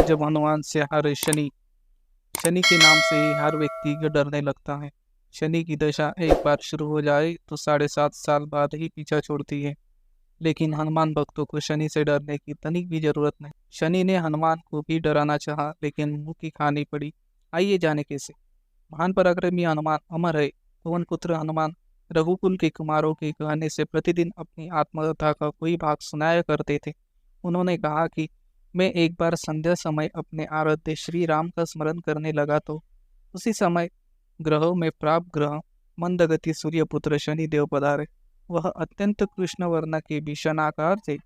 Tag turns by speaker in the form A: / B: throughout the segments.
A: जब हनुमान से हर शनि शनि के नाम से ही हर व्यक्ति को डरने लगता है। शनि की दशा एक बार शुरू हो जाए तो 7.5 साल बाद ही पीछा छोड़ती है। लेकिन हनुमान भक्तों को शनि से डरने की तनिक भी जरूरत नहीं। शनि ने हनुमान को भी डराना चाहा, लेकिन मुंह की खानी पड़ी। आइए जाने कैसे। महान पराक्रमी हनुमान अमर है। पवन पुत्र हनुमान रघुकुल के कुमारों के कहने से प्रतिदिन अपनी आत्मकथा का कोई भाग सुनाया करते थे। उन्होंने कहा कि मैं एक बार संध्या समय अपने आराध्य श्री राम का स्मरण करने लगा तो उसी समय ग्रहों में प्राप्त ग्रह मंदगति सूर्यपुत्र शनिदेव पधारे। वह अत्यंत कृष्ण वर्ण के भीषण आकार थे।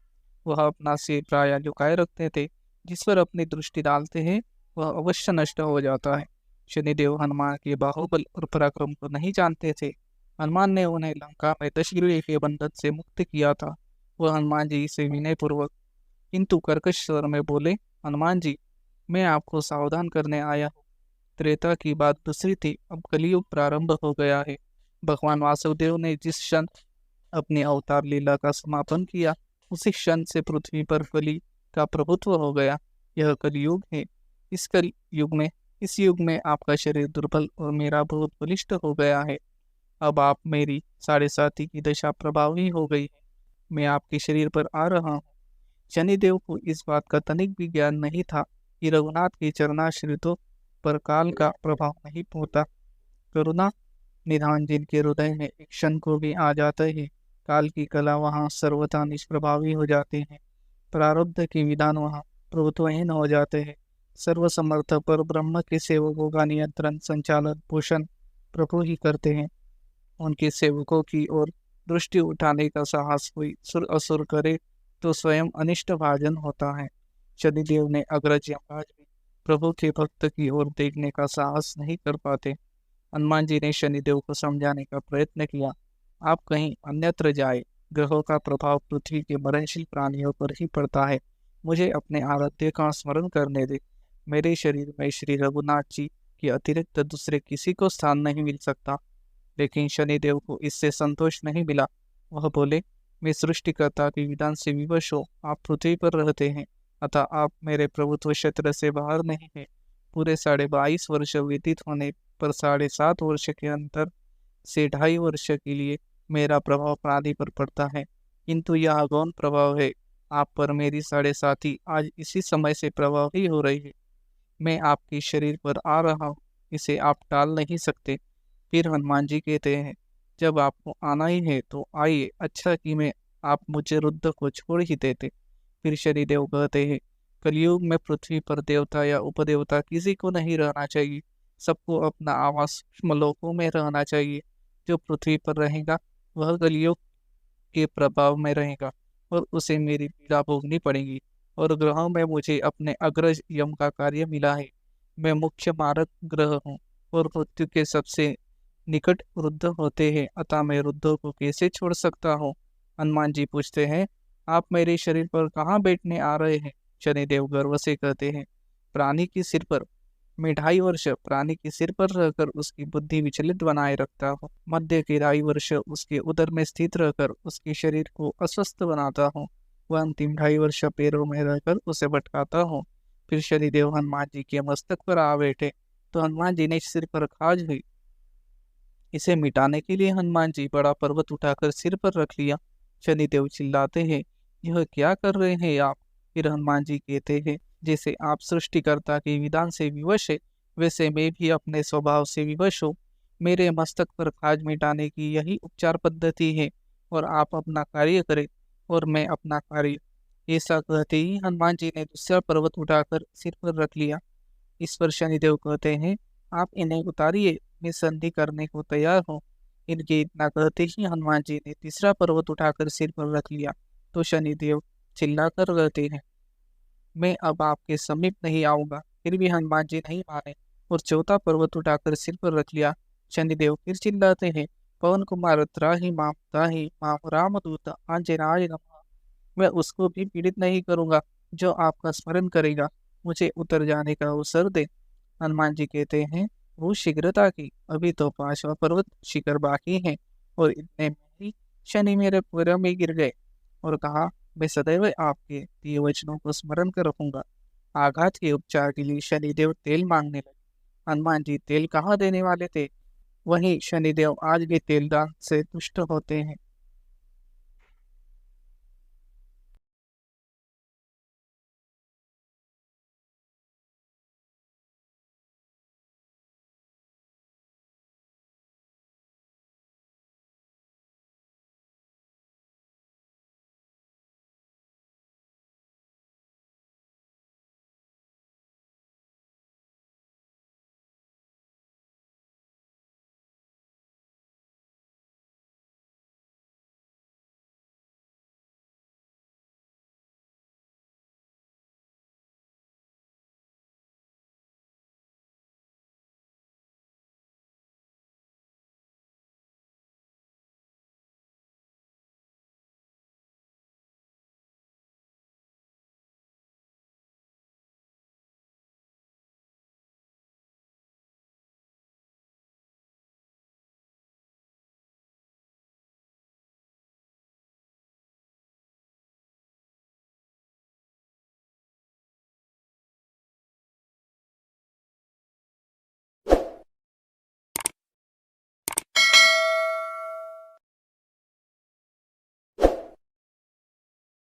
A: वह अपना सिर प्राय झुकाए रखते थे। जिस पर अपनी दृष्टि डालते हैं वह अवश्य नष्ट हो जाता है। शनिदेव हनुमान के बाहुबल और पराक्रम को नहीं जानते थे। हनुमान ने उन्हें लंका में दशग्रीव के बंधन से मुक्त किया था। वह हनुमान जी से विनय पूर्वक किंतु कर्कश स्वर में बोले, हनुमान जी, मैं आपको सावधान करने आया हूँ। त्रेता की बात दूसरी थी, अब कलयुग प्रारंभ हो गया है। भगवान वासुदेव ने जिस क्षण अपनी अवतार लीला का समापन किया, उसी क्षण से पृथ्वी पर कली का प्रभुत्व हो गया। यह कलयुग है। इस युग में आपका शरीर दुर्बल और मेरा बहुत बलिष्ठ हो गया है। अब आप मेरी 7.5 की दशा प्रभावी हो गई है। मैं आपके शरीर पर आ रहा हूँ। शनिदेव को इस बात का तनिक भी ज्ञान नहीं था कि रघुनाथ के चरणाश्रितों पर काल का प्रभाव नहीं होता। करुणा निधान जिनके हृदय में एक क्षण को भी आ जाते हैं, काल की कला वहाँ सर्वथा निष्प्रभावी हो जाते हैं। प्रारब्ध के विधान वहाँ प्रभुत्वहीन हो जाते हैं। सर्वसमर्थ पर ब्रह्म के सेवकों का नियंत्रण, संचालन, पोषण प्रभु ही करते हैं। उनके सेवकों की ओर दृष्टि उठाने का साहस कोई सुर असुर करे तो स्वयं अनिष्ट भाजन होता है। शनिदेव ने अग्रज यमराज भी प्रभु के भक्त की ओर देखने का साहस नहीं कर पाते। हनुमान जी ने शनिदेव को समझाने का प्रयत्न किया, आप कहीं अन्यत्र जाए। ग्रहों का प्रभाव पृथ्वी के मरणशील प्राणियों पर ही पड़ता है। मुझे अपने आराध्य का स्मरण करने दे। मेरे शरीर में श्री रघुनाथ जी के अतिरिक्त दूसरे किसी को स्थान नहीं मिल सकता। लेकिन शनिदेव को इससे संतोष नहीं मिला। वह बोले, मैं सृष्टिकर्ता के विधान से विवश हो आप पृथ्वी पर रहते हैं, अतः आप मेरे प्रभुत्व क्षेत्र से बाहर नहीं है। पूरे 22.5 वर्ष व्यतीत होने पर 7.5 वर्ष के अंतर से 2.5 वर्ष के लिए मेरा प्रभाव प्राणी पर पड़ता है, किंतु यह गौण प्रभाव है। आप पर मेरी 7.5 आज इसी समय से प्रभावी हो रही है। मैं आपके शरीर पर आ रहा हूँ, इसे आप टाल नहीं सकते। फिर हनुमान जी कहते हैं, जब आपको आना ही है तो आइए, अच्छा कि मैं आप मुझे रुद्र को छोड़ ही देते। फिर शनिदेव कहते हैं, कलयुग में पृथ्वी पर देवता या उपदेवता किसी को नहीं रहना चाहिए। सबको अपना आवास सूक्ष्मलोकों में रहना चाहिए। जो पृथ्वी पर रहेगा वह कलयुग के प्रभाव में रहेगा और उसे मेरी पीड़ा भोगनी पड़ेगी। और ग्रहों में मुझे अपने अग्रज यम का कार्य मिला है। मैं मुख्य मारक ग्रह हूँ और मृत्यु के सबसे निकट रुद्र होते हैं, अतः मैं रुद्र को कैसे छोड़ सकता हूँ। हनुमान जी पूछते हैं, आप मेरे शरीर पर कहाँ बैठने आ रहे हैं। शनिदेव गर्व से कहते हैं, प्राणी के सिर पर। मैं 2.5 वर्ष प्राणी के सिर पर रहकर उसकी बुद्धि विचलित बनाए रखता हूँ। मध्य के 2.5 वर्ष उसके उदर में स्थित रहकर उसके शरीर को अस्वस्थ बनाता हूँ। वह अंतिम 2.5 वर्ष पैरों में रहकर उसे भटकाता हूँ। फिर शनिदेव हनुमान जी के मस्तक पर आ बैठे तो हनुमान जी ने सिर पर खाज हुई। इसे मिटाने के लिए हनुमान जी बड़ा पर्वत उठाकर सिर पर रख लिया। शनिदेव चिल्लाते हैं, यह क्या कर रहे हैं आप। फिर हनुमान जी कहते हैं, जैसे आप सृष्टिकर्ता के विधान से विवश है, वैसे मैं भी अपने स्वभाव से विवश हूँ। मेरे मस्तक पर खाज मिटाने की यही उपचार पद्धति है, और आप अपना कार्य करें और मैं अपना कार्य। ऐसा कहते ही हनुमान जी ने दूसरा पर्वत उठाकर सिर पर रख लिया। इस पर शनिदेव कहते हैं, आप इन्हें उतारिए, मैं संधि करने को तैयार हूँ। इनके इतना कहते ही हनुमान जी ने तीसरा पर्वत उठाकर सिर पर रख लिया तो शनिदेव चिल्लाकर कहते हैं, मैं अब आपके समीप नहीं आऊंगा। फिर भी हनुमान जी नहीं माने और चौथा पर्वत उठाकर सिर पर रख लिया। शनिदेव फिर चिल्लाते हैं, पवन कुमार त्राहि माम रामदूत आंजनाय नमः। मैं उसको भी पीड़ित नहीं करूंगा जो आपका स्मरण करेगा। मुझे उतर जाने का अवसर दे। हनुमान जी कहते हैं, वो शीघ्रता की, अभी तो 5वां पर्वत शिखर बाकी है। और इतने में ही शनि मेरे पैरों में गिर गए और कहा, मैं सदैव आपके दिए वचनों को स्मरण कर रखूंगा। आघात के उपचार के लिए शनिदेव तेल मांगने लगे। हनुमान जी तेल कहाँ देने वाले थे? वहीं शनिदेव आज भी तेल दान से तुष्ट होते हैं।